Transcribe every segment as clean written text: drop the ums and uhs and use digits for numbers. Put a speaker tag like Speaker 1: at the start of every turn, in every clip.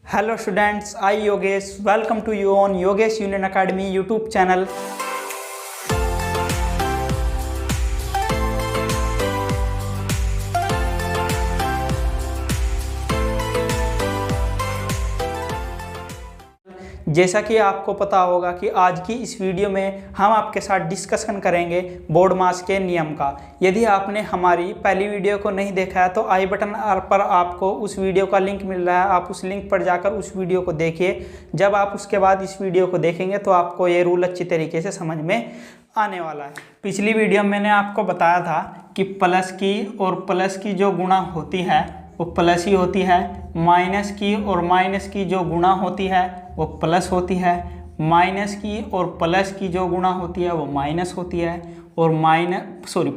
Speaker 1: Hello students, I Yogesh. Welcome to you on Yogesh Union Academy YouTube channel. जैसा कि आपको पता होगा कि आज की इस वीडियो में हम आपके साथ डिस्कशन करेंगे बोर्ड मास के नियम का। यदि आपने हमारी पहली वीडियो को नहीं देखा है तो आई बटन पर आपको उस वीडियो का लिंक मिल रहा है, आप उस लिंक पर जाकर उस वीडियो को देखिए। जब आप उसके बाद इस वीडियो को देखेंगे तो आपको ये रूल अच्छी तरीके से समझ में आने वाला है। पिछली वीडियो में मैंने आपको बताया था कि प्लस की और प्लस की जो गुणा होती है वो प्लस ही होती है, माइनस की और माइनस की जो गुणा होती है वो प्लस होती है, माइनस की और प्लस की जो गुणा होती है वो माइनस होती है, और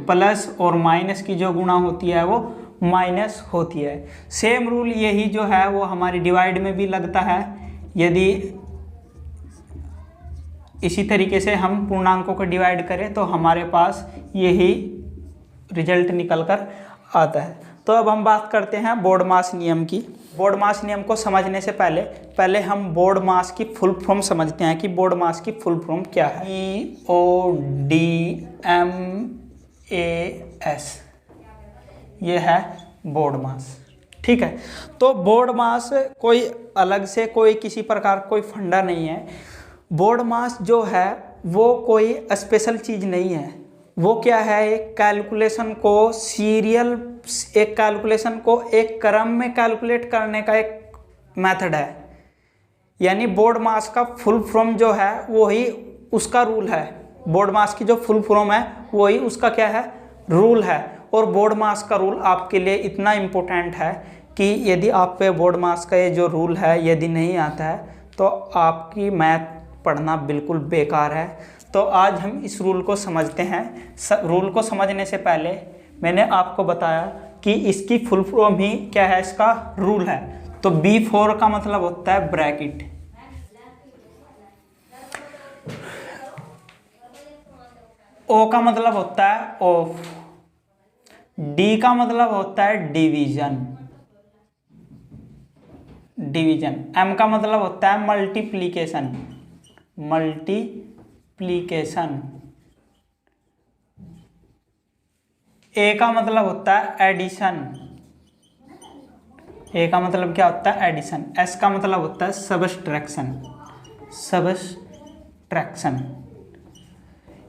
Speaker 1: प्लस और माइनस की जो गुणा होती है वो माइनस होती है। सेम रूल यही जो है वो हमारी डिवाइड में भी लगता है। यदि इसी तरीके से हम पूर्णांकों को डिवाइड करें तो हमारे पास यही रिजल्ट निकल कर आता है। तो अब हम बात करते हैं बोर्ड मास नियम की। बोर्ड मास नियम को समझने से पहले हम बोर्ड मास की फुल फॉर्म समझते हैं कि बोर्ड मास की फुल फॉर्म क्या है। BODMAS ये है बोर्ड मास। ठीक है, तो बोर्ड मास कोई अलग से कोई किसी प्रकार कोई फंडा नहीं है। बोर्ड मास जो है वो कोई स्पेशल चीज़ नहीं है। वो क्या है, एक कैलकुलेशन को एक क्रम में कैलकुलेट करने का एक मेथड है। यानी बोर्ड मास का फुल फॉर्म जो है वही उसका रूल है। बोर्ड मास की जो फुल फॉर्म है वही उसका क्या है, रूल है। और बोर्ड मास का रूल आपके लिए इतना इम्पोर्टेंट है कि यदि आप पे बोर्ड मास का ये जो रूल है यदि नहीं आता है तो आपकी मैथ पढ़ना बिल्कुल बेकार है। तो आज हम इस रूल को समझते हैं। रूल को समझने से पहले मैंने आपको बताया कि इसकी फुल फॉर्म ही क्या है, इसका रूल है। तो B4 का मतलब होता है ब्रैकेट, O का मतलब होता है ऑफ, D का मतलब होता है डिवीजन, M का मतलब होता है मल्टीप्लीकेशन, A का मतलब होता है एडिशन, A का मतलब क्या होता है एडिशन, S का मतलब होता है सबट्रैक्शन।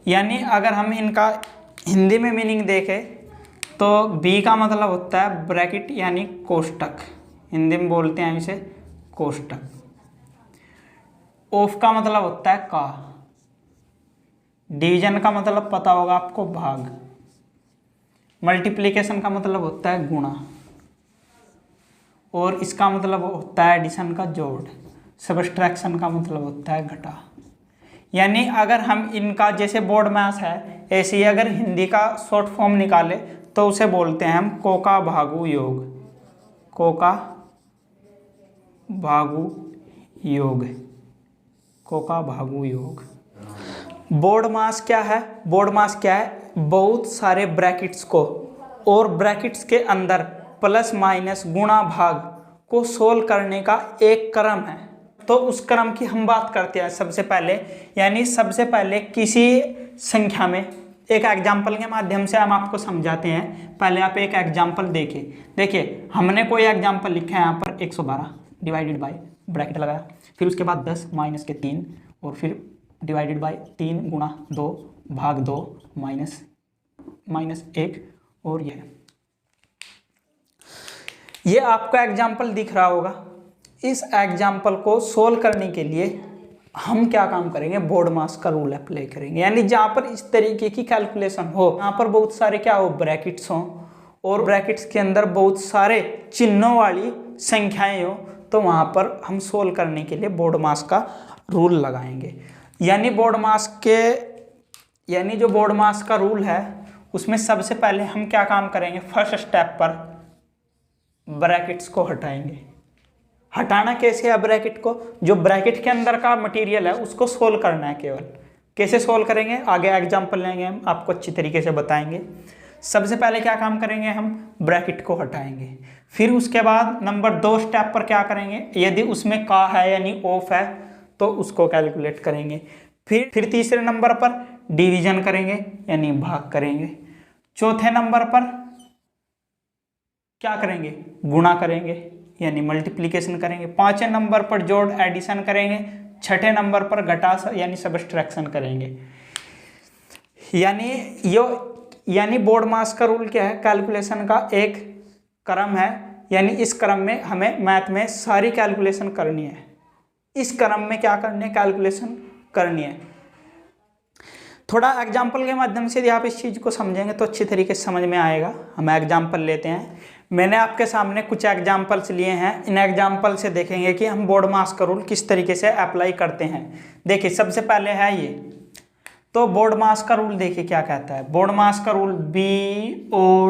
Speaker 1: यानी अगर हम इनका हिंदी में मीनिंग देखें तो B का मतलब होता है ब्रैकेट यानी कोष्टक, हिंदी में बोलते हैं इसे कोष्टक। ऑफ का मतलब होता है का, डिवीजन का मतलब पता होगा आपको भाग, मल्टीप्लिकेशन का मतलब होता है गुणा, और इसका मतलब होता है एडिशन का जोड़, सबट्रैक्शन का मतलब होता है घटा। यानी अगर हम इनका जैसे बोर्ड मास है ऐसे ही अगर हिंदी का शॉर्ट फॉर्म निकाले तो उसे बोलते हैं हम कोका भागु योग। बोर्ड मास क्या है, बहुत सारे ब्रैकेट्स को और ब्रैकेट्स के अंदर प्लस माइनस गुणा भाग को सोल्व करने का एक क्रम है। तो उस क्रम की हम बात करते हैं सबसे पहले किसी संख्या में एक एग्जाम्पल के माध्यम से हम आपको समझाते हैं। पहले आप एक एग्जाम्पल देखिए हमने कोई एग्जाम्पल लिखा है यहाँ पर 112 डिवाइडेड बाय ब्रैकेट लगाया, फिर उसके बाद 10 माइनस के 3 और फिर डिवाइडेड बाय 3 गुणा 2 भाग 2 माइनस 1 और ये आपका एग्जाम्पल दिख रहा होगा। इस एग्जाम्पल को सोल्व करने के लिए हम क्या काम करेंगे, बोर्ड मास का रूल अप्लाई करेंगे। यानी जहाँ पर इस तरीके की कैलकुलेशन हो, यहाँ पर बहुत सारे क्या हो, ब्रैकेट्स हो और ब्रैकेट्स के अंदर बहुत सारे चिन्हों वाली संख्याएं हो, तो वहाँ पर हम सोल्व करने के लिए बोर्ड मास का रूल लगाएंगे। यानी जो बोर्ड मास का रूल है उसमें सबसे पहले हम क्या काम करेंगे, फर्स्ट स्टेप पर ब्रैकेट्स को हटाएंगे। हटाना कैसे है ब्रैकेट को, जो ब्रैकेट के अंदर का मटेरियल है उसको सोल्व करना है केवल। कैसे सोल्व करेंगे, आगे एग्जाम्पल लेंगे हम आपको अच्छी तरीके से बताएंगे। सबसे पहले क्या काम करेंगे, हम ब्रैकेट को हटाएंगे। फिर उसके बाद नंबर 2 स्टेप पर क्या करेंगे, यदि उसमें का है यानी ऑफ है तो उसको कैलकुलेट करेंगे। फिर तीसरे नंबर पर डिवीजन करेंगे यानी भाग करेंगे। चौथे नंबर पर क्या करेंगे, गुणा करेंगे यानी मल्टीप्लिकेशन करेंगे। पांचवें नंबर पर जोड़ एडिशन करेंगे। छठे नंबर पर घटा यानी सबट्रैक्शन करेंगे। यानी बोर्ड मास का रूल क्या है, कैलकुलेशन का एक क्रम है, यानी इस क्रम में हमें मैथ में सारी कैलकुलेशन करनी है। इस क्रम में क्या करनी है, कैलकुलेशन करनी है। थोड़ा एग्जाम्पल के माध्यम से यदि आप इस चीज़ को समझेंगे तो अच्छी तरीके से समझ में आएगा। हम एग्जाम्पल लेते हैं। मैंने आपके सामने कुछ एग्जाम्पल्स लिए हैं। इन एग्जाम्पल से देखेंगे कि हम बोर्ड मास का रूल किस तरीके से अप्लाई करते हैं। देखिए सबसे पहले है ये, तो बोर्ड मास का रूल देखिए क्या कहता है। बोर्ड मास का रूल BODMAS,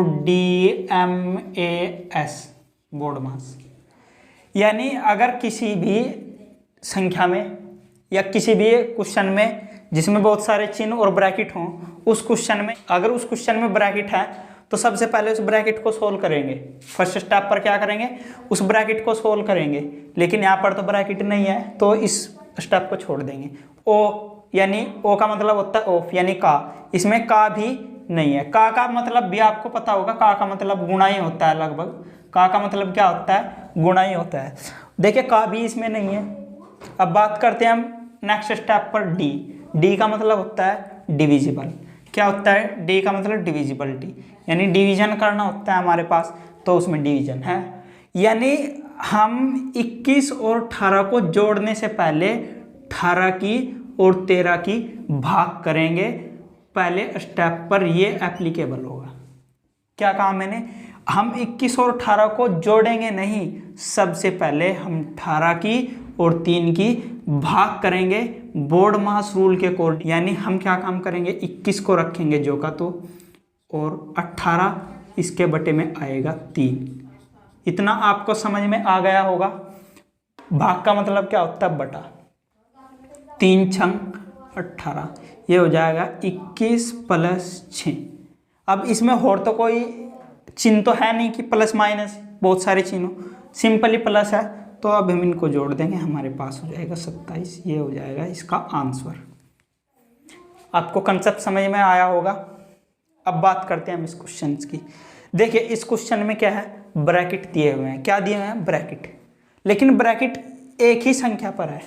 Speaker 1: बोर्ड मास, यानी अगर किसी भी संख्या में या किसी भी क्वेश्चन में जिसमें बहुत सारे चिन्ह और ब्रैकेट हों, उस क्वेश्चन में अगर उस क्वेश्चन में ब्रैकेट है तो सबसे पहले उस ब्रैकेट को सोल्व करेंगे। फर्स्ट स्टेप पर क्या करेंगे, उस ब्रैकेट को सोल्व करेंगे। लेकिन यहाँ पर तो ब्रैकेट नहीं है तो इस स्टेप को छोड़ देंगे। यानी ओ का मतलब होता है ऑफ, यानी का, इसमें का भी नहीं है। का मतलब भी आपको पता होगा, का मतलब गुणा ही होता है लगभग। का मतलब क्या होता है, गुणा ही होता है। देखिए का भी इसमें नहीं है। अब बात करते हैं हम नेक्स्ट स्टेप पर डी का मतलब होता है डिविजिबल। क्या होता है, डी का मतलब डिविजिबिलिटी, यानी डिवीजन करना होता है हमारे पास, तो उसमें डिवीजन है। यानी हम 21 और 18 को जोड़ने से पहले 18 की और 13 की भाग करेंगे। पहले स्टेप पर ये एप्लीकेबल होगा। क्या कहा मैंने, हम 21 और 18 को जोड़ेंगे नहीं, सबसे पहले हम 18 की और 3 की भाग करेंगे बोर्ड मास रूल के अकॉर्डिंग। यानी हम क्या काम करेंगे, 21 को रखेंगे जो का तो, और 18 इसके बटे में आएगा 3। इतना आपको समझ में आ गया होगा। भाग का मतलब क्या होता है, बटा। 3 छंग 18, ये हो जाएगा 21 + 6। अब इसमें और तो कोई चिन्ह तो है नहीं कि प्लस माइनस, बहुत सारे चिन्ह, सिंपली प्लस है। तो अब हम इनको जोड़ देंगे, हमारे पास हो जाएगा 27। ये हो जाएगा इसका आंसर। आपको कंसेप्ट समझ में आया होगा। अब बात करते हैं हम इस क्वेश्चन की। देखिए इस क्वेश्चन में क्या है, ब्रैकेट दिए हुए हैं। क्या दिए हुए हैं, ब्रैकेट। लेकिन ब्रैकेट एक ही संख्या पर है,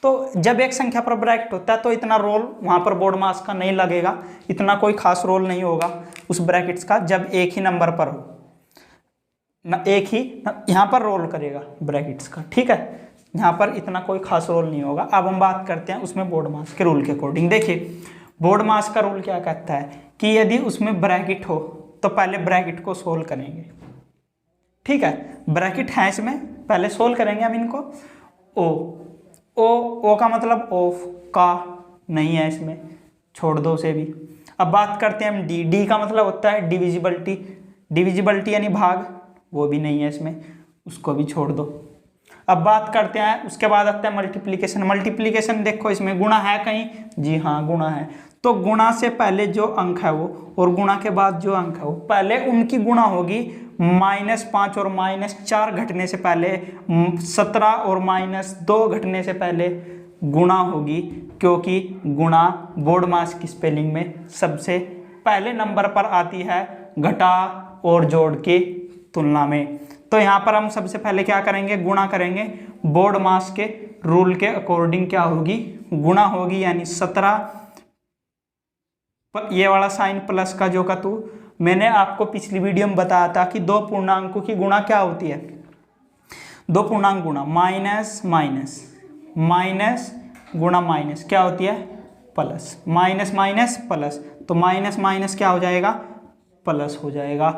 Speaker 1: तो जब एक संख्या पर ब्रैकेट होता है तो इतना रोल वहाँ पर बोर्ड मास का नहीं लगेगा। इतना कोई खास रोल नहीं होगा उस ब्रैकेट्स का, जब एक ही नंबर पर हो ना, एक ही यहाँ पर रोल करेगा ब्रैकेट्स का। ठीक है, यहाँ पर इतना कोई खास रोल नहीं होगा। अब हम बात करते हैं उसमें बोर्ड मास के रूल के अकॉर्डिंग। देखिए बोर्ड मास का रूल क्या कहता है कि यदि उसमें ब्रैकेट हो तो पहले ब्रैकेट को सोल्व करेंगे। ठीक है, ब्रैकेट है इसमें, पहले सोल्व करेंगे हम इनको। ओ का मतलब ऑफ, का नहीं है इसमें, छोड़ दो उसे भी। अब बात करते हैं हम डी का मतलब होता है डिविजिबिलिटी यानी भाग, वो भी नहीं है इसमें, उसको भी छोड़ दो। अब बात करते हैं, उसके बाद आता है मल्टीप्लिकेशन। देखो इसमें गुणा है कहीं, जी हाँ गुणा है। तो गुणा से पहले जो अंक है वो, और गुणा के बाद जो अंक है वो, पहले उनकी गुणा होगी। -5 और -4 घटने से पहले, 17 और -2 घटने से पहले गुणा होगी, क्योंकि गुणा बोर्ड मास की स्पेलिंग में सबसे पहले नंबर पर आती है घटा और जोड़ के तुलना में। तो यहाँ पर हम सबसे पहले क्या करेंगे, गुणा करेंगे। बोर्ड मास के रूल के अकॉर्डिंग क्या होगी, गुणा होगी, यानी 17, ये वाला साइन प्लस का जो का तू, मैंने आपको पिछली वीडियो में बताया था कि 2 पूर्णांकों की गुणा क्या होती है, 2 पूर्णांक गुणा, माइनस माइनस माइनस गुणा माइनस क्या होती है, प्लस। माइनस माइनस प्लस, तो माइनस माइनस क्या हो जाएगा, प्लस हो जाएगा।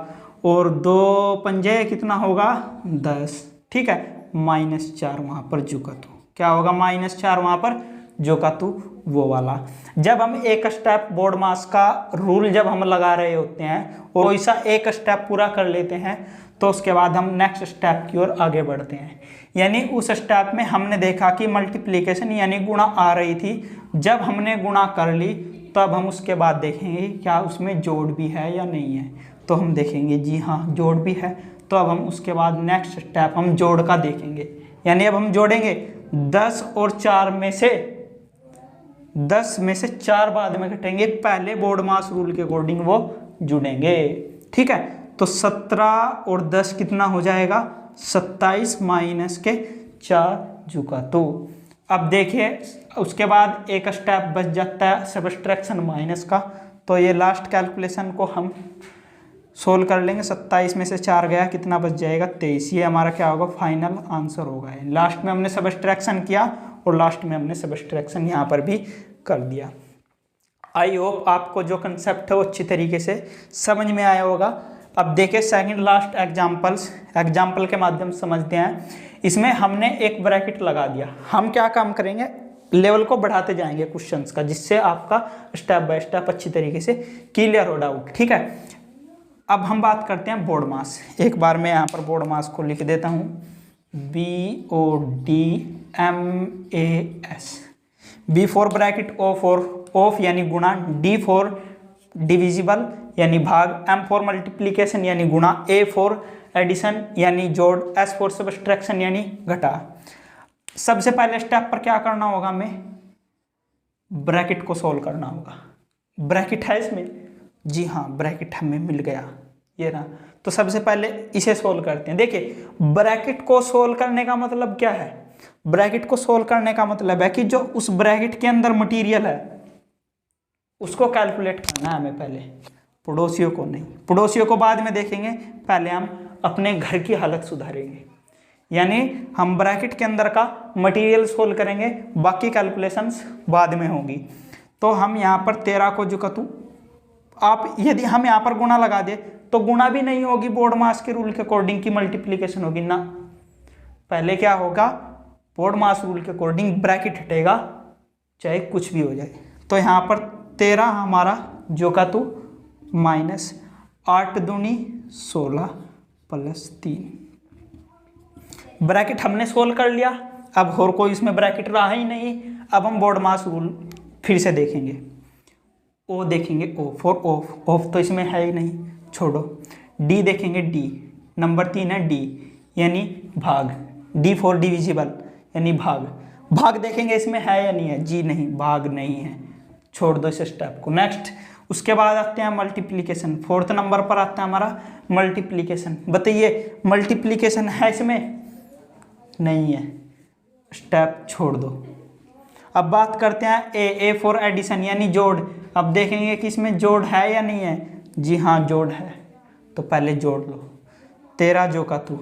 Speaker 1: और 2 पंजे कितना होगा, 10। ठीक है, -4 वहाँ पर जो का तू क्या होगा, -4 वहाँ पर जो का तू वो वाला। जब हम एक स्टेप बोर्ड मास का रूल जब हम लगा रहे होते हैं और ऐसा एक स्टेप पूरा कर लेते हैं, तो उसके बाद हम नेक्स्ट स्टेप की ओर आगे बढ़ते हैं। यानी उस स्टेप में हमने देखा कि मल्टीप्लिकेशन यानी गुणा आ रही थी। जब हमने गुणा कर ली तो अब हम उसके बाद देखेंगे क्या उसमें जोड़ भी है या नहीं है। तो हम देखेंगे जी हाँ जोड़ भी है। तो अब हम उसके बाद नेक्स्ट स्टेप हम जोड़ का देखेंगे, यानी अब हम जोड़ेंगे 10 और 4 में से 4 बाद में घटेंगे, पहले बोर्ड मास रूल के अकॉर्डिंग वो जुड़ेंगे। ठीक है, तो 17 और 10 कितना हो जाएगा 27 माइनस के 4 जुका। तो अब देखिए उसके बाद एक स्टेप बच जाता है सब्ट्रैक्शन माइनस का। तो ये लास्ट कैलकुलेशन को हम सोल्व कर लेंगे। 27 में से 4 गया कितना बच जाएगा 23। ये हमारा क्या होगा फाइनल आंसर होगा। लास्ट में हमने सब्ट्रैक्शन किया और लास्ट में हमने सब्ट्रैक्शन यहाँ पर भी कर दिया। आई होप आपको जो कंसेप्ट है वो अच्छी तरीके से समझ में आया होगा। अब देखिए सेकंड लास्ट एग्जाम्पल के माध्यम से समझते हैं। इसमें हमने एक ब्रैकेट लगा दिया। हम क्या काम करेंगे, लेवल को बढ़ाते जाएंगे क्वेश्चंस का, जिससे आपका स्टेप बाय स्टेप अच्छी तरीके से क्लियर हो डाउट। ठीक है, अब हम बात करते हैं बोर्ड मास। एक बार मैं यहाँ पर बोर्ड मास को लिख देता हूँ, BODMAS। B for bracket, O for of यानी गुणा, D फॉर डिविजिबल यानी भाग, M फॉर मल्टीप्लीकेशन यानी गुणा, A फॉर एडिशन यानी जोड़, S फॉर सब्ट्रैक्शन यानी घटा। सबसे पहले स्टेप पर क्या करना होगा, हमें ब्रैकेट को सोल्व करना होगा। ब्रैकेट है इसमें, जी हाँ ब्रैकेट हमें मिल गया, ये रहा। तो सबसे पहले इसे सोल्व करते हैं। देखिए ब्रैकेट को सोल्व करने का मतलब क्या है, ब्रैकेट को सोल्व करने का मतलब है कि जो उस ब्रैकेट के अंदर मटेरियल है उसको कैलकुलेट करना है हमें पहले, पड़ोसियों को नहीं। पड़ोसियों को बाद में देखेंगे, पहले हम अपने घर की हालत सुधारेंगे। यानी हम ब्रैकेट के अंदर का मटेरियल सोल्व करेंगे, बाकी कैलकुलेशंस बाद में होंगी। तो हम यहाँ पर 13 को जो कतू आप यदि हम यहाँ पर गुणा लगा दे तो गुणा भी नहीं होगी, बोर्ड मास के रूल के अकॉर्डिंग की मल्टीप्लीकेशन होगी ना। पहले क्या होगा, बोर्ड मास रूल के अकॉर्डिंग ब्रैकेट हटेगा चाहे कुछ भी हो जाए। तो यहाँ पर 13 हमारा जो का तो माइनस 8 दूनी 16 प्लस 3। ब्रैकेट हमने सोल्व कर लिया। अब और कोई इसमें ब्रैकेट रहा ही नहीं। अब हम बोर्ड मास रूल फिर से देखेंगे। ओ देखेंगे, ओ फॉर ऑफ, ऑफ तो इसमें है ही नहीं, छोड़ो। डी देखेंगे, डी नंबर 3 है डी यानी भाग, डी फॉर डिविजिबल यानी भाग। भाग देखेंगे इसमें है या नहीं है, जी नहीं भाग नहीं है, छोड़ दो इस स्टेप को। नेक्स्ट उसके बाद आते हैं मल्टीप्लीकेशन। 4th नंबर पर आता है हमारा मल्टीप्लीकेशन। बताइए मल्टीप्लीकेशन है इसमें, नहीं है, स्टेप छोड़ दो। अब बात करते हैं ए फॉर एडिशन यानी जोड़। अब देखेंगे कि इसमें जोड़ है या नहीं है, जी हाँ जोड़ है, तो पहले जोड़ लो 13 जो का तू।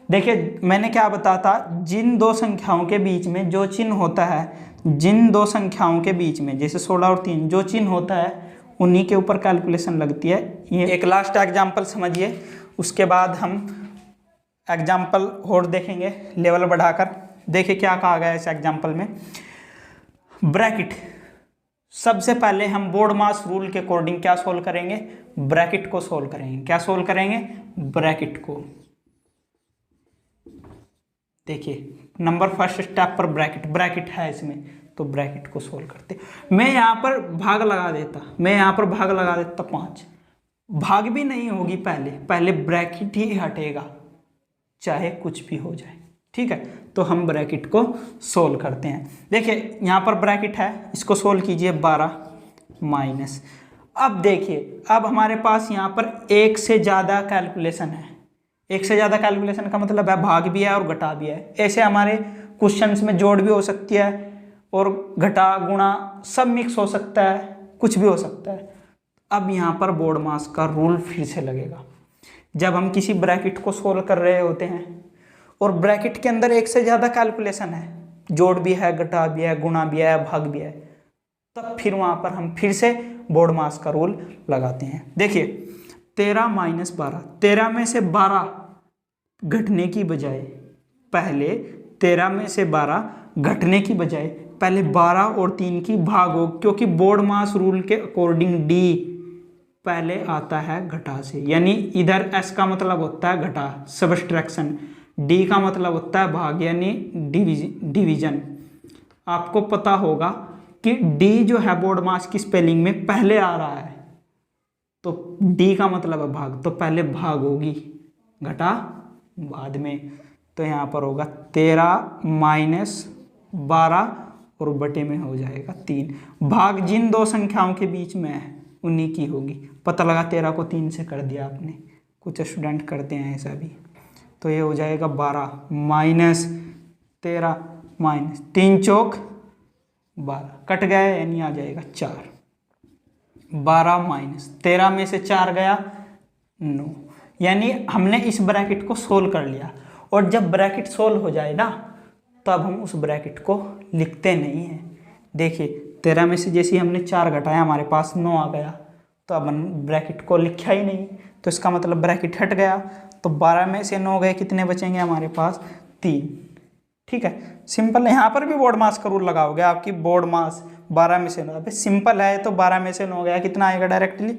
Speaker 1: देखिए मैंने क्या बताया था, जिन दो संख्याओं के बीच में जो चिन्ह होता है, जिन दो संख्याओं के बीच में जैसे 16 और 3 जो चिन्ह होता है उन्हीं के ऊपर कैलकुलेशन लगती है। ये एक लास्ट एग्जाम्पल समझिए, उसके बाद हम एग्जाम्पल और देखेंगे लेवल बढ़ाकर। देखिए क्या कहा गया है इस एग्जाम्पल में। ब्रैकेट, सबसे पहले हम बोर्ड मास रूल के अकॉर्डिंग क्या सोल्व करेंगे, ब्रैकेट को सोल्व करेंगे। क्या सोल्व करेंगे, ब्रैकेट को। देखिए नंबर फर्स्ट स्टेप पर ब्रैकेट है इसमें, तो ब्रैकेट को सोल्व करते। मैं यहाँ पर भाग लगा देता, 5। भाग भी नहीं होगी, पहले ब्रैकेट ही हटेगा चाहे कुछ भी हो जाए। ठीक है, तो हम ब्रैकेट को सोल्व करते हैं। देखिए यहाँ पर ब्रैकेट है, इसको सोल्व कीजिए 12 माइनस। अब देखिए अब हमारे पास यहाँ पर एक से ज़्यादा कैलकुलेशन है। एक से ज़्यादा कैलकुलेशन का मतलब है भाग भी है और घटा भी है। ऐसे हमारे क्वेश्चंस में जोड़ भी हो सकती है और घटा गुणा सब मिक्स हो सकता है, कुछ भी हो सकता है। अब यहाँ पर बोर्ड मास का रूल फिर से लगेगा। जब हम किसी ब्रैकेट को सोल्व कर रहे होते हैं और ब्रैकेट के अंदर एक से ज़्यादा कैलकुलेशन है, जोड़ भी है, घटा भी है, गुणा भी है, भाग भी है, तब फिर वहाँ पर हम फिर से बोर्ड मास का रूल लगाते हैं। देखिए 13 माइनस 12, 13 में से 12 घटने की बजाय पहले 13 में से 12 घटने की बजाय पहले 12 और 3 की भाग हो, क्योंकि बोर्ड मास रूल के अकॉर्डिंग डी पहले आता है घटा से। यानी इधर एस का मतलब होता है घटा, सब्ट्रैक्शन, डी का मतलब होता है भाग यानी डिवीजन। आपको पता होगा कि डी जो है बोर्ड मास की स्पेलिंग में पहले आ रहा है, तो डी का मतलब है भाग, तो पहले भाग होगी, घटा बाद में। तो यहाँ पर होगा 13 माइनस 12 और बटे में हो जाएगा 3। भाग जिन दो संख्याओं के बीच में है उन्हीं की होगी। पता लगा 13 को 3 से कर दिया आपने, कुछ स्टूडेंट करते हैं ऐसा भी। तो ये हो जाएगा 12 माइनस 13 माइनस 3 चौक 12, कट गया यानी आ जाएगा 4। 12 माइनस 13 में से 4 गया 9, यानी हमने इस ब्रैकेट को सोल्व कर लिया। और जब ब्रैकेट सोल्व हो जाए ना, तब हम उस ब्रैकेट को लिखते नहीं हैं। देखिए 13 में से जैसे हमने 4 घटाया हमारे पास 9 आ गया, तो अब हम ब्रैकेट को लिखा ही नहीं, तो इसका मतलब ब्रैकेट हट गया। तो 12 में से 9 गए, कितने बचेंगे हमारे पास 3। ठीक है, सिंपल है। यहाँ पर भी बोर्ड मास का रूल लगाओगे, आपकी बोर्ड मास 12 में से 9, अभी सिंपल है तो 12 में से 9 गया, कितना आएगा डायरेक्टली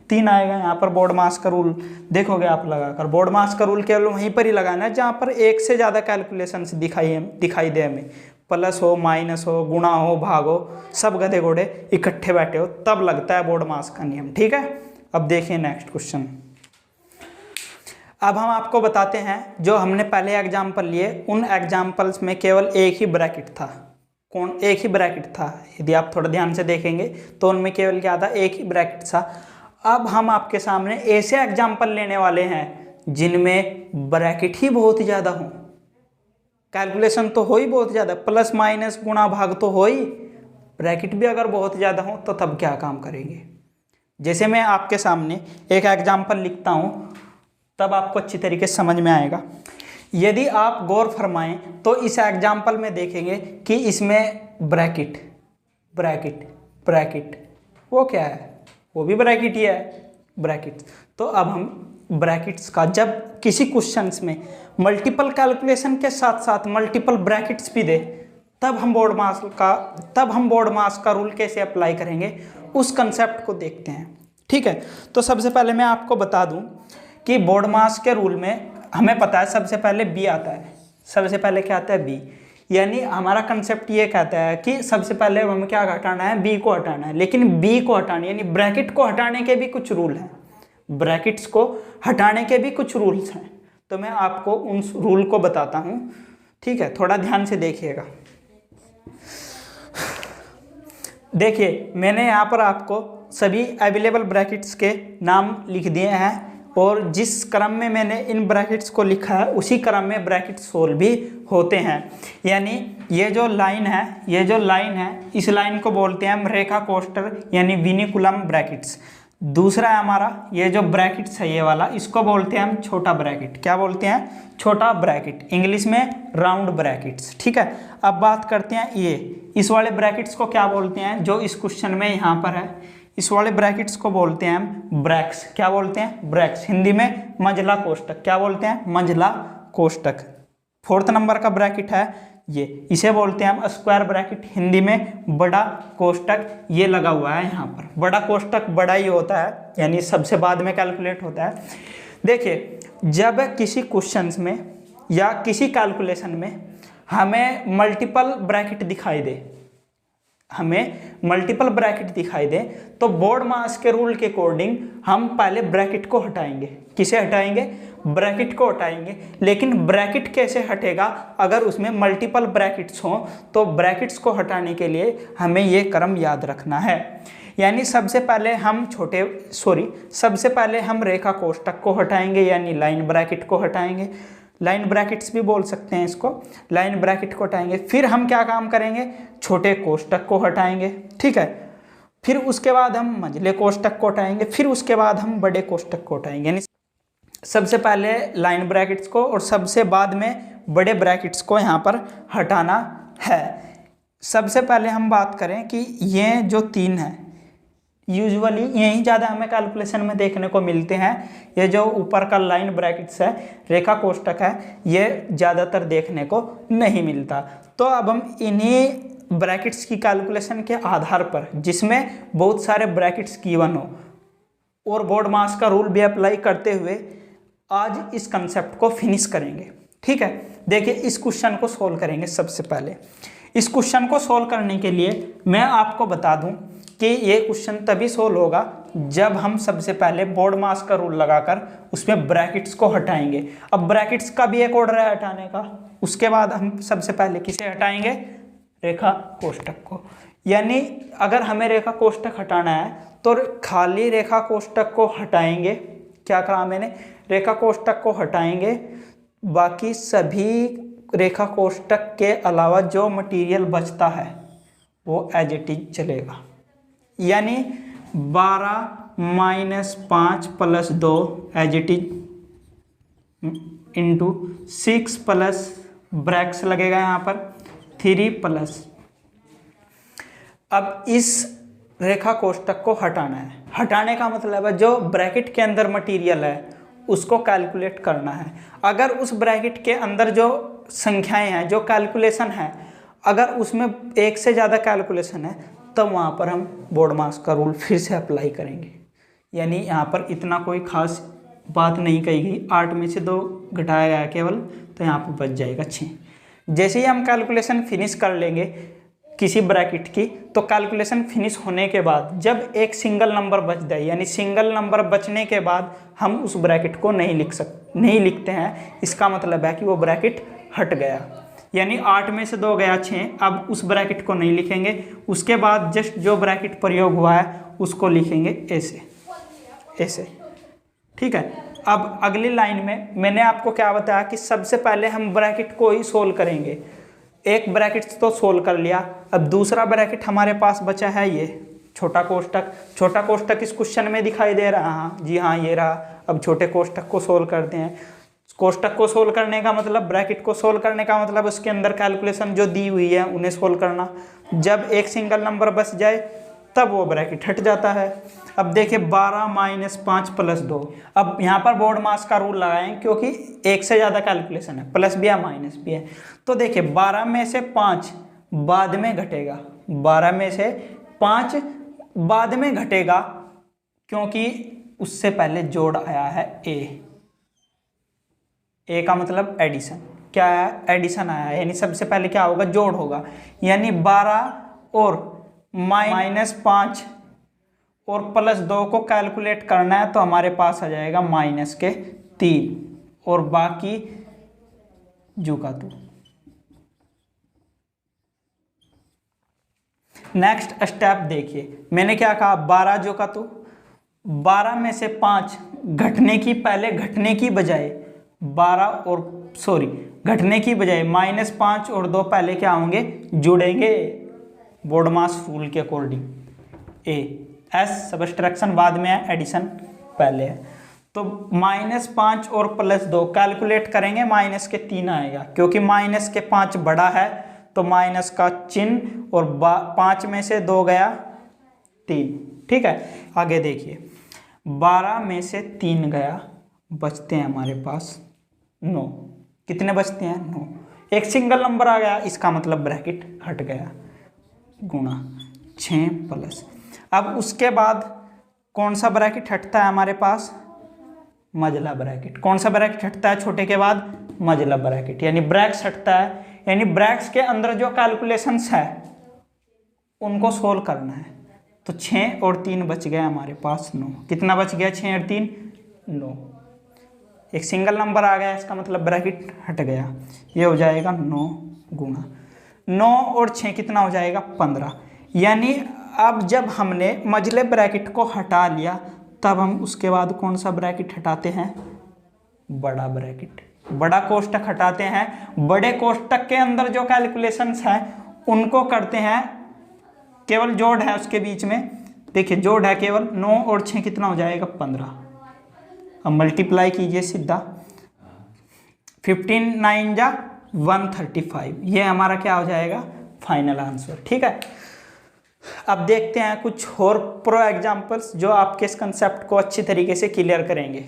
Speaker 1: 3 आएगा। यहाँ पर बोर्ड मास का रूल देखोगे आप लगाकर। बोर्ड मास का रूल केवल वहीं पर ही लगाना है जहाँ पर एक से ज़्यादा कैलकुलेशंस दिखाई दे हमें, प्लस हो माइनस हो गुणा हो भाग हो, सब गधे घोड़े इकट्ठे बैठे हो, तब लगता है बोर्ड मास का नियम। ठीक है, अब देखिए नेक्स्ट क्वेश्चन। अब हम आपको बताते हैं जो हमने पहले एग्जाम्पल लिए, उन एग्जाम्पल्स में केवल एक ही ब्रैकेट था। कौन? एक ही ब्रैकेट था। यदि आप थोड़ा ध्यान से देखेंगे तो उनमें केवल क्या था, एक ही ब्रैकेट था। अब हम आपके सामने ऐसे एग्जाम्पल लेने वाले हैं जिनमें ब्रैकेट ही बहुत ज़्यादा हो, कैलकुलेशन तो हो ही बहुत ज़्यादा, प्लस माइनस गुणा भाग तो हो ही, ब्रैकेट भी अगर बहुत ज़्यादा हो तो तब क्या काम करेंगे। जैसे मैं आपके सामने एक एग्जाम्पल लिखता हूँ, तब आपको अच्छी तरीके से समझ में आएगा। यदि आप गौर फरमाएं तो इस एग्जाम्पल में देखेंगे कि इसमें ब्रैकेट ब्रैकेट ब्रैकेट, वो क्या है, वो भी ब्रैकेट ही है, ब्रैकेट। तो अब हम ब्रैकेट्स का, जब किसी क्वेश्चंस में मल्टीपल कैलकुलेशन के साथ साथ मल्टीपल ब्रैकेट्स भी दे, तब हम बोर्ड मास का रूल कैसे अप्लाई करेंगे, उस कंसेप्ट को देखते हैं। ठीक है, तो सबसे पहले मैं आपको बता दूं कि बोर्ड मास के रूल में हमें पता है सबसे पहले बी आता है। सबसे पहले क्या आता है, बी। यानी हमारा कंसेप्ट ये कहता है कि सबसे पहले हमें क्या हटाना है, बी को हटाना है। लेकिन बी को हटाने यानी ब्रैकेट को हटाने के भी कुछ रूल हैं, ब्रैकेट्स को हटाने के भी कुछ रूल्स हैं। तो मैं आपको उन रूल को बताता हूँ। ठीक है, थोड़ा ध्यान से देखिएगा। देखिए मैंने यहाँ पर आपको सभी अवेलेबल ब्रैकेट्स के नाम लिख दिए हैं, और जिस क्रम में मैंने इन ब्रैकेट्स को लिखा है उसी क्रम में ब्रैकेट सोल्व भी होते हैं। यानी ये जो लाइन है, इस लाइन को बोलते हैं हम रेखा कोष्टर यानी विनिकुलम ब्रैकेट्स। दूसरा है हमारा ये जो ब्रैकेट्स है ये वाला, इसको बोलते हैं हम छोटा ब्रैकेट। क्या बोलते हैं, छोटा ब्रैकेट, इंग्लिश में राउंड ब्रैकेट्स। ठीक है, अब बात करते हैं ये इस वाले ब्रैकेट्स को क्या बोलते हैं, जो इस क्वेश्चन में यहाँ पर है, इस वाले ब्रैकेट्स को बोलते हैं हम ब्रैक्स। क्या बोलते हैं, ब्रैक्स। हिंदी में मंझला कोष्टक। क्या बोलते हैं, मंझला कोष्टक। 4th नंबर का ब्रैकेट है ये, इसे बोलते हैं हम स्क्वायर ब्रैकेट, हिंदी में बड़ा कोष्टक। ये लगा हुआ है यहाँ पर, बड़ा कोष्टक बड़ा ही होता है, यानी सबसे बाद में कैलकुलेट होता है। देखिए जब किसी क्वेश्चंस में या किसी कैलकुलेशन में हमें मल्टीपल ब्रैकेट दिखाई दे, तो बोर्ड मास के रूल के अकॉर्डिंग हम पहले ब्रैकेट को हटाएंगे। किसे हटाएंगे, ब्रैकेट को हटाएंगे। लेकिन ब्रैकेट कैसे हटेगा, अगर उसमें मल्टीपल ब्रैकेट्स हों, तो ब्रैकेट्स को हटाने के लिए हमें ये क्रम याद रखना है। यानी सबसे पहले हम रेखा कोष्टक को हटाएंगे, यानी लाइन ब्रैकेट को हटाएंगे। लाइन ब्रैकेट्स भी बोल सकते हैं इसको, लाइन ब्रैकेट को हटाएंगे। फिर हम क्या काम करेंगे, छोटे कोष्टक को हटाएंगे। ठीक है, फिर उसके बाद हम मंझले कोष्टक को हटाएंगे, फिर उसके बाद हम बड़े कोष्टक को हटाएंगे। यानी सबसे पहले लाइन ब्रैकेट्स को और सबसे बाद में बड़े ब्रैकेट्स को यहाँ पर हटाना है। सबसे पहले हम बात करें कि ये जो 3 है, यूजुअली यही ज़्यादा हमें कैलकुलेशन में देखने को मिलते हैं। ये जो ऊपर का लाइन ब्रैकेट्स है, रेखा कोष्टक है, ये ज़्यादातर देखने को नहीं मिलता। तो अब हम इन्हीं ब्रैकेट्स की कैलकुलेशन के आधार पर, जिसमें बहुत सारे ब्रैकेट्स गिवन हो और बोर्ड मास का रूल भी अप्लाई करते हुए, आज इस कंसेप्ट को फिनिश करेंगे। ठीक है, देखिए इस क्वेश्चन को सोल्व करेंगे। सबसे पहले इस क्वेश्चन को सोल्व करने के लिए मैं आपको बता दूं कि ये क्वेश्चन तभी सोल्व होगा जब हम सबसे पहले बोर्ड मास का रूल लगाकर उसमें ब्रैकेट्स को हटाएंगे। अब ब्रैकेट्स का भी एक ऑर्डर है हटाने का, उसके बाद हम सबसे पहले किसे हटाएंगे, रेखा कोष्टक को। यानी अगर हमें रेखा कोष्टक हटाना है तो खाली रेखा कोष्टक को हटाएंगे, क्या कहा मैंने, रेखा कोष्टक को हटाएंगे, बाकी सभी रेखा कोष्टक के अलावा जो मटेरियल बचता है वो एज इट इज चलेगा। यानी 12 - 5 + 2 as it is into 6 plus brackets लगेगा यहाँ पर 3 प्लस। अब इस रेखा कोष्टक को हटाना है। हटाने का मतलब है जो ब्रैकेट के अंदर मटेरियल है उसको कैलकुलेट करना है। अगर उस ब्रैकेट के अंदर जो संख्याएं हैं, जो कैलकुलेशन है, अगर उसमें एक से ज़्यादा कैलकुलेशन है तब वहाँ पर हम बोर्ड मास का रूल फिर से अप्लाई करेंगे। यानी यहाँ पर इतना कोई खास बात नहीं कही गई, 8 में से 2 घटाया गया केवल, तो यहाँ पर बच जाएगा 6। जैसे ही हम कैलकुलेशन फिनिश कर लेंगे किसी ब्रैकेट की, तो कैलकुलेशन फिनिश होने के बाद जब एक सिंगल नंबर बच जाए, यानी सिंगल नंबर बचने के बाद हम उस ब्रैकेट को नहीं लिखते हैं, इसका मतलब है कि वो ब्रैकेट हट गया। यानी 8 में से 2 गया 6, अब उस ब्रैकेट को नहीं लिखेंगे, उसके बाद जस्ट जो ब्रैकेट प्रयोग हुआ है उसको लिखेंगे ऐसे। ठीक है। अब अगली लाइन में मैंने आपको क्या बताया कि सबसे पहले हम ब्रैकेट को ही सोल्व करेंगे। एक ब्रैकेट तो सोल्व कर लिया, अब दूसरा ब्रैकेट हमारे पास बचा है ये छोटा कोष्टक। छोटा कोष्टक इस क्वेश्चन में दिखाई दे रहा है, जी हाँ ये रहा। अब छोटे कोष्टक को सोल्व करते हैं। कोष्टक को सोल्व करने का मतलब, ब्रैकेट को सोल्व करने का मतलब उसके अंदर कैलकुलेशन जो दी हुई है उन्हें सोल्व करना। जब एक सिंगल नंबर बच जाए तब वो ब्रैकेट हट जाता है। अब देखिए 12 - 5 + 2। अब यहाँ पर बोर्ड मास का रूल लगाएं क्योंकि एक से ज़्यादा कैलकुलेशन है, प्लस भी है माइनस भी है। तो देखिए 12 में से 5 बाद में घटेगा, 12 में से 5 बाद में घटेगा क्योंकि उससे पहले जोड़ आया है ए का मतलब एडिशन। क्या है, एडिशन आया है, यानी सबसे पहले क्या होगा, जोड़ होगा। यानी 12 और -5 और +2 को कैलकुलेट करना है तो हमारे पास आ जाएगा -3 और बाकी जू का तू। नेक्स्ट स्टेप देखिए, मैंने क्या कहा, 12 जो का तू। 12 में से 5 घटने की बजाय -5 और 2 पहले क्या होंगे, जुड़ेंगे बोर्ड मास रूल के अकॉर्डिंग। एस सब्ट्रैक्शन बाद में है, एडिशन पहले है। तो -5 और +2 कैलकुलेट करेंगे, माइनस के 3 आएगा क्योंकि माइनस के 5 बड़ा है तो माइनस का चिन्ह, और 5 में से 2 गया 3। ठीक है, आगे देखिए 12 में से 3 गया, बचते हैं हमारे पास 9। कितने बचते हैं, 9। एक सिंगल नंबर आ गया, इसका मतलब ब्रैकेट हट गया, गुणा 6 प्लस। अब उसके बाद कौन सा ब्रैकेट हटता है हमारे पास, मझला ब्रैकेट। कौन सा ब्रैकेट हटता है छोटे के बाद, मझला ब्रैकेट, यानी ब्रैक्स हटता है। यानी ब्रैक्स के अंदर जो कैलकुलेशंस है उनको सोल्व करना है। तो 6 और 3 बच गया हमारे पास 9। कितना बच गया, 6 और 3 9। एक सिंगल नंबर आ गया, इसका मतलब ब्रैकेट हट गया। ये हो जाएगा 9 गुणा 9 और 6 कितना हो जाएगा, 15। यानी अब जब हमने मझले ब्रैकेट को हटा लिया तब हम उसके बाद कौन सा ब्रैकेट हटाते हैं, बड़ा ब्रैकेट, बड़ा कोष्टक हटाते हैं। बड़े कोष्टक के अंदर जो कैलकुलेशंस हैं उनको करते हैं, केवल जोड़ है उसके बीच में। देखिए जोड़ है केवल, 9 और 6 कितना हो जाएगा, 15। अब मल्टीप्लाई कीजिए सीधा, 15 9 जा 135। ये हमारा क्या हो जाएगा, फाइनल आंसर। ठीक है, अब देखते हैं कुछ और प्रो एग्जाम्पल्स जो आपके इस कंसेप्ट को अच्छी तरीके से क्लियर करेंगे।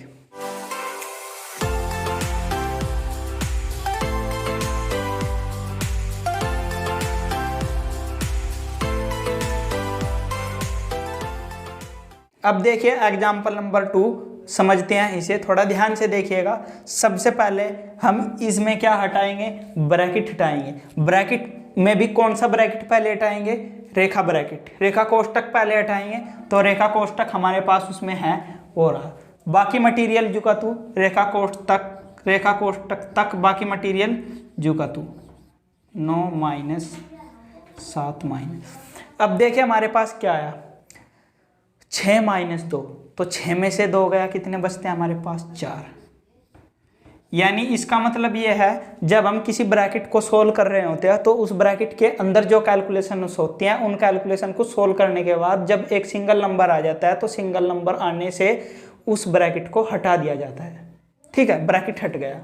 Speaker 1: अब देखिए एग्जाम्पल नंबर 2, समझते हैं इसे, थोड़ा ध्यान से देखिएगा। सबसे पहले हम इसमें क्या हटाएंगे, ब्रैकेट हटाएंगे। ब्रैकेट में भी कौन सा ब्रैकेट पहले हटाएंगे, रेखा ब्रैकेट, रेखा कोष्टक पहले हटाएंगे। तो रेखा कोष्टक हमारे पास उसमें है और बाकी मटेरियल जुकातु रेखा कोष्टक तक बाकी मटेरियल जुकातु 9 माइनस 7 माइनस। अब देखिए हमारे पास क्या आया 6 माइनस 2, तो 6 में से 2 गया, कितने बचते हैं हमारे पास 4। यानी इसका मतलब ये है जब हम किसी ब्रैकेट को सोल्व कर रहे होते हैं तो उस ब्रैकेट के अंदर जो कैलकुलेशन होती हैं उन कैलकुलेशन को सोल्व करने के बाद जब एक सिंगल नंबर आ जाता है तो सिंगल नंबर आने से उस ब्रैकेट को हटा दिया जाता है। ठीक है, ब्रैकेट हट गया।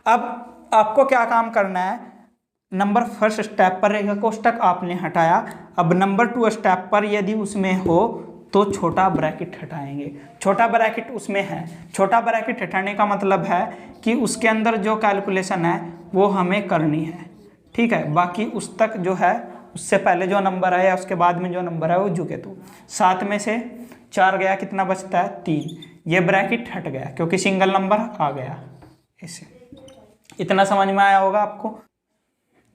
Speaker 1: अब आपको क्या काम करना है, नंबर फर्स्ट स्टेप पर रेखा कोष्टक आपने हटाया। अब नंबर 2 स्टेप पर यदि उसमें हो तो छोटा ब्रैकेट हटाएंगे। छोटा ब्रैकेट उसमें है, छोटा ब्रैकेट हटाने का मतलब है कि उसके अंदर जो कैलकुलेशन है वो हमें करनी है। ठीक है, बाकी उस तक जो है उससे पहले जो नंबर आया उसके बाद में जो नंबर है वो झुके। तो 7 में से 4 गया, कितना बचता है 3। ये ब्रैकेट हट गया क्योंकि सिंगल नंबर आ गया। ऐसे इतना समझ में आया होगा आपको।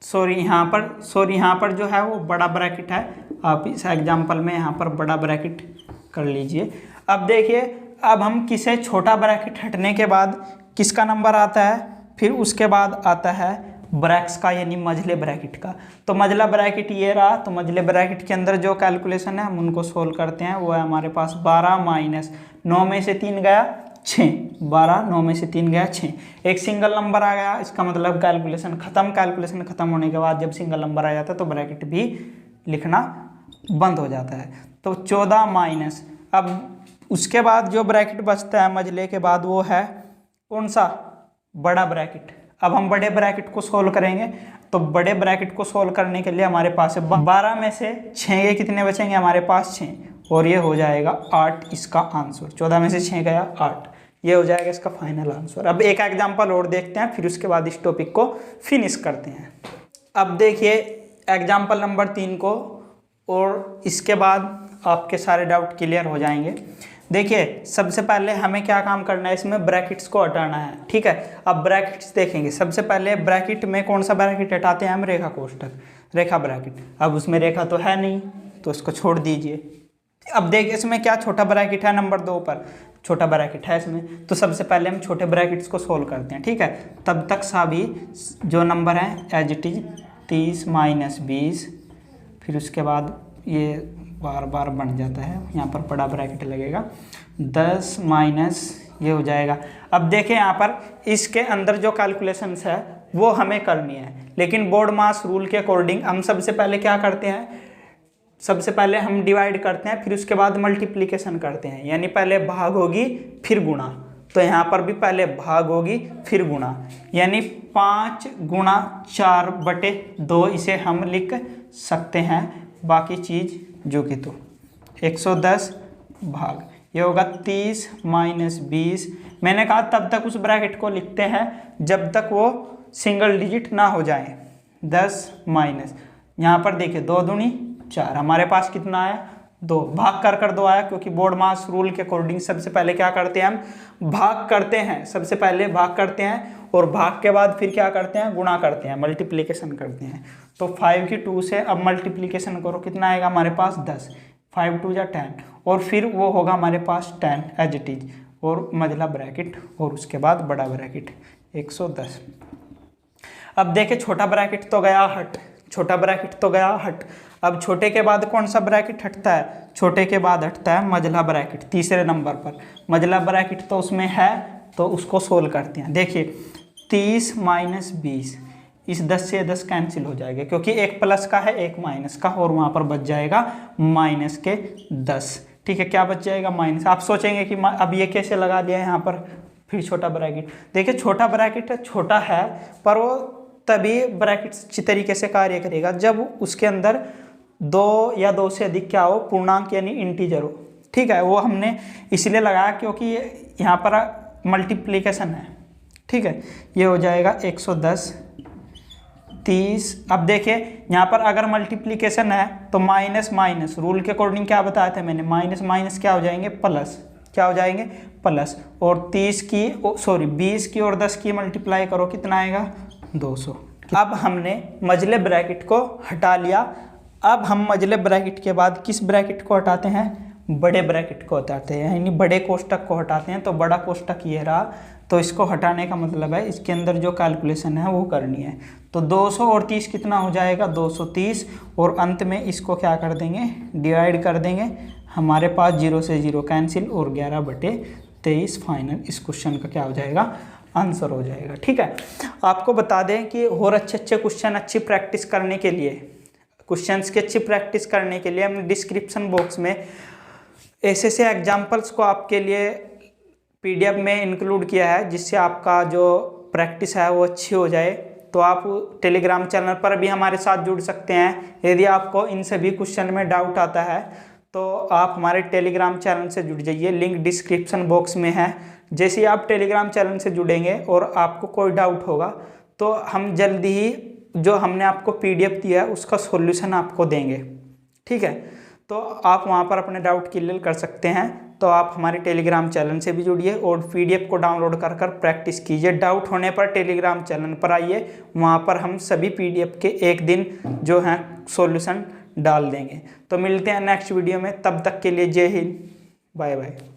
Speaker 1: सॉरी यहाँ पर जो है वो बड़ा ब्रैकेट है, आप इस एग्जाम्पल में यहाँ पर बड़ा ब्रैकेट कर लीजिए। अब देखिए, अब हम किसे छोटा ब्रैकेट हटने के बाद किसका नंबर आता है, फिर उसके बाद आता है ब्रैक्स का यानी मझले ब्रैकेट का। तो मझला ब्रैकेट ये रहा। तो मझले ब्रैकेट के अंदर जो कैलकुलेशन है हम उनको सोल्व करते हैं। वो है हमारे पास 12 माइनस 9 में से 3 गया 6, 12 9 में से 3 गया 6। एक सिंगल नंबर आ गया, इसका मतलब कैलकुलेशन खत्म। कैलकुलेशन खत्म होने के बाद जब सिंगल नंबर आ जाता है तो ब्रैकेट भी लिखना बंद हो जाता है। तो 14 माइनस, अब उसके बाद जो ब्रैकेट बचता है मझले के बाद वो है कौन सा, बड़ा ब्रैकेट। अब हम बड़े ब्रैकेट को सोल्व करेंगे। तो बड़े ब्रैकेट को सोल्व करने के लिए हमारे पास है 12 में से 6 के कितने बचेंगे हमारे पास 6, और ये हो जाएगा 8 इसका आंसर। 14 में से 6 गया 8, ये हो जाएगा इसका फाइनल आंसर। अब एक एग्जांपल और देखते हैं, फिर उसके बाद इस टॉपिक को फिनिश करते हैं। अब देखिए एग्जांपल नंबर 3 को, और इसके बाद आपके सारे डाउट क्लियर हो जाएंगे। देखिए सबसे पहले हमें क्या काम करना है, इसमें ब्रैकेट्स को हटाना है। ठीक है, अब ब्रैकेट्स देखेंगे। सबसे पहले ब्रैकेट में कौन सा ब्रैकेट हटाते हैं हम, रेखा कोष्टक, रेखा ब्रैकेट। अब उसमें रेखा तो है नहीं तो इसको छोड़ दीजिए। अब देखिए इसमें क्या छोटा ब्रैकेट है, नंबर 2 पर छोटा ब्रैकेट है इसमें। तो सबसे पहले हम छोटे ब्रैकेट्स को सोल्व करते हैं। ठीक है, तब तक सभी जो नंबर हैं एज इट इज 30 माइनस 20, फिर उसके बाद ये बार बार बन जाता है, यहाँ पर बड़ा ब्रैकेट लगेगा 10 माइनस ये हो जाएगा। अब देखें यहाँ पर इसके अंदर जो कैलकुलेशंस है वो हमें करनी है, लेकिन बोर्ड मास रूल के अकॉर्डिंग हम सबसे पहले क्या करते हैं, सबसे पहले हम डिवाइड करते हैं, फिर उसके बाद मल्टीप्लिकेशन करते हैं। यानी पहले भाग होगी फिर गुणा। तो यहाँ पर भी पहले भाग होगी फिर गुणा, यानी 5 गुणा 4/2 इसे हम लिख सकते हैं। बाकी चीज़ जो कि तो 110 भाग ये होगा 30 माइनस 20। मैंने कहा तब तक उस ब्रैकेट को लिखते हैं जब तक वो सिंगल डिजिट ना हो जाए। 10 माइनस यहाँ पर देखिए 2 दूनी 4, हमारे पास कितना आया 2, भाग कर 2 आया, क्योंकि बोर्ड मास रूल के अकॉर्डिंग सबसे पहले क्या करते हैं हम भाग करते हैं। सबसे पहले भाग करते हैं और भाग के बाद फिर क्या करते हैं, गुणा करते हैं, मल्टीप्लिकेशन करते हैं। तो 5 की 2 से अब मल्टीप्लिकेशन करो, कितना आएगा हमारे पास 10, 5 2 जा 10, और फिर वो होगा हमारे पास 10 एज इट इज, और मझला ब्रैकेट और उसके बाद बड़ा ब्रैकेट 110। अब देखे छोटा ब्रैकेट तो गया हट, छोटा ब्रैकेट तो गया हट। अब छोटे के बाद कौन सा ब्रैकेट हटता है, छोटे के बाद हटता है मझला ब्रैकेट। तीसरे नंबर पर मझला ब्रैकेट तो उसमें है, तो उसको सोल्व करते हैं। देखिए 30 माइनस 20, इस 10 से 10 कैंसिल हो जाएगा, क्योंकि एक प्लस का है एक माइनस का, और वहाँ पर बच जाएगा माइनस के 10। ठीक है, क्या बच जाएगा माइनस। आप सोचेंगे कि अब ये कैसे लगा दिया यहाँ पर फिर छोटा ब्रैकेट। देखिए छोटा ब्रैकेट छोटा है, पर वो तभी ब्रैकेट अच्छी तरीके से कार्य करेगा जब उसके अंदर 2 या 2 से अधिक क्या हो, पूर्णांक यानी इंटीजर हो। ठीक है, वो हमने इसलिए लगाया क्योंकि यहाँ पर मल्टीप्लिकेशन है। ठीक है, ये हो जाएगा 110 30। अब देखिए यहाँ पर अगर मल्टीप्लिकेशन है तो माइनस माइनस रूल के अकॉर्डिंग क्या बताया था मैंने, माइनस माइनस क्या हो जाएंगे प्लस, क्या हो जाएंगे प्लस। और 20 की और 10 की मल्टीप्लाई करो, कितना आएगा 200। अब हमने मझले ब्रैकेट को हटा लिया। अब हम मझले ब्रैकेट के बाद किस ब्रैकेट को हटाते हैं? बड़े ब्रैकेट को हटाते हैं, यानी बड़े कोष्टक को हटाते हैं। तो बड़ा कोष्टक ये रहा, तो इसको हटाने का मतलब है इसके अंदर जो कैलकुलेशन है वो करनी है। तो 200 और 30 कितना हो जाएगा? 230। और अंत में इसको क्या कर देंगे? डिवाइड कर देंगे। हमारे पास 0 से 0 कैंसिल और 11/23 फाइनल इस क्वेश्चन का क्या हो जाएगा? आंसर हो जाएगा। ठीक है, आपको बता दें कि और अच्छे क्वेश्चन अच्छी प्रैक्टिस करने के लिए, क्वेश्चंस की अच्छी प्रैक्टिस करने के लिए हमने डिस्क्रिप्शन बॉक्स में ऐसे एग्जाम्पल्स को आपके लिए PDF में इंक्लूड किया है, जिससे आपका जो प्रैक्टिस है वो अच्छी हो जाए। तो आप टेलीग्राम चैनल पर भी हमारे साथ जुड़ सकते हैं। यदि आपको इन सभी क्वेश्चन में डाउट आता है तो आप हमारे टेलीग्राम चैनल से जुड़ जाइए, लिंक डिस्क्रिप्शन बॉक्स में है। जैसे ही आप टेलीग्राम चैनल से जुड़ेंगे और आपको कोई डाउट होगा तो हम जल्दी ही जो हमने आपको PDF दिया है उसका सॉल्यूशन आपको देंगे। ठीक है, तो आप वहाँ पर अपने डाउट क्लियर कर सकते हैं। तो आप हमारे टेलीग्राम चैनल से भी जुड़िए और PDF को डाउनलोड कर प्रैक्टिस कीजिए। डाउट होने पर टेलीग्राम चैनल पर आइए, वहाँ पर हम सभी PDF के एक दिन जो हैं सॉल्यूशन डाल देंगे। तो मिलते हैं नेक्स्ट वीडियो में, तब तक के लिए जय हिंद, बाय बाय।